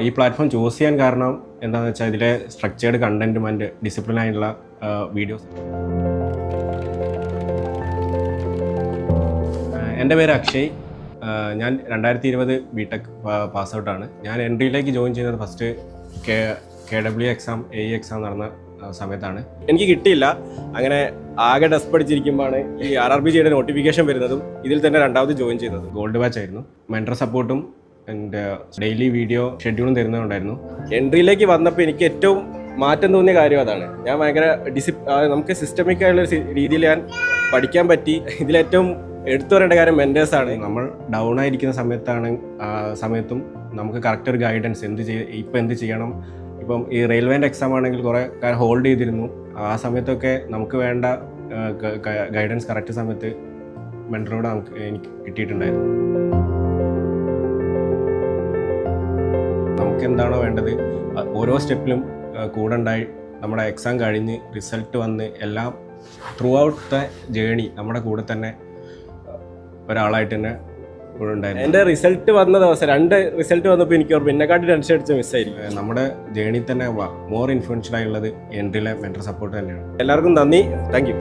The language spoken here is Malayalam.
ഈ പ്ലാറ്റ്ഫോം ചൂസ് ചെയ്യാൻ കാരണം എന്താണെന്ന് വെച്ചാൽ ഇതിലെ സ്ട്രക്ചേർഡ് കണ്ടന്റും ആൻഡ് ഡിസിപ്ലിനായിട്ടുള്ള വീഡിയോസ്. എൻ്റെ പേര് അക്ഷയ്. ഞാൻ 2020 ബിടെക് പാസ് ഔട്ടാണ്. ഞാൻ എൻട്രിയിലേക്ക് ജോയിൻ ചെയ്യുന്നത് first KW exam AE exam നടന്ന സമയത്താണ്. എനിക്ക് കിട്ടിയില്ല. അങ്ങനെ ആകെ ഡെസ്പ് അടിച്ചിരിക്കുമ്പോഴാണ് ഈ RRBGയുടെ നോട്ടിഫിക്കേഷൻ വരുന്നതും ഇതിൽ തന്നെ രണ്ടാമത് ജോയിൻ ചെയ്തത്. ഗോൾഡ് ബാച്ച് ആയിരുന്നു. മെൻറ്റർ സപ്പോർട്ടും എൻ്റെ ഡെയിലി വീഡിയോ ഷെഡ്യൂളും തരുന്നുണ്ടായിരുന്നു. എൻട്രിയിലേക്ക് വന്നപ്പോൾ എനിക്ക് ഏറ്റവും മാറ്റം തോന്നിയ കാര്യം അതാണ്. ഞാൻ ഭയങ്കര നമുക്ക് സിസ്റ്റമിക് ആയുള്ള രീതിയിൽ ഞാൻ പഠിക്കാൻ പറ്റി. ഇതിലേറ്റവും എടുത്തു പറയേണ്ട കാര്യം മെൻറ്റേഴ്സാണ്. നമ്മൾ ഡൗൺ ആയിരിക്കുന്ന സമയത്തും നമുക്ക് കറക്റ്റ് ഒരു ഗൈഡൻസ് ഇപ്പം എന്ത് ചെയ്യണം. ഇപ്പം ഈ റെയിൽവേൻ്റെ എക്സാം ആണെങ്കിൽ കുറേ കാലം ഹോൾഡ് ചെയ്തിരുന്നു. ആ സമയത്തൊക്കെ നമുക്ക് വേണ്ട ഗൈഡൻസ് കറക്റ്റ് സമയത്ത് മെൻറ്ററോട് എനിക്ക് കിട്ടിയിട്ടുണ്ടായിരുന്നു. നമുക്ക് എന്താണോ വേണ്ടത് ഓരോ സ്റ്റെപ്പിലും കൂടെ ഉണ്ടായി നമ്മുടെ എക്സാം കഴിഞ്ഞ് റിസൾട്ട് വന്ന് എല്ലാം ത്രൂ ഔട്ട് ദ ജേണി നമ്മുടെ കൂടെ തന്നെ ഒരാളായിട്ട് തന്നെ കൂടെ ഉണ്ടായിരുന്നു. എൻ്റെ റിസൾട്ട് വന്ന ദിവസം 2 റിസൾട്ട് വന്നപ്പോൾ എനിക്ക് എന്നെക്കാട്ടി ടെൻഷൻ അടിച്ച് മിസ്സായിരിക്കും. നമ്മുടെ ജേണി തന്നെ മോർ ഇൻഫ്ലുവൻഷ്യൽ ആയുള്ളത് എൻട്രിയിലെ മെൻറ്റർ സപ്പോർട്ട് തന്നെയാണ്. എല്ലാവർക്കും നന്ദി. Thank you.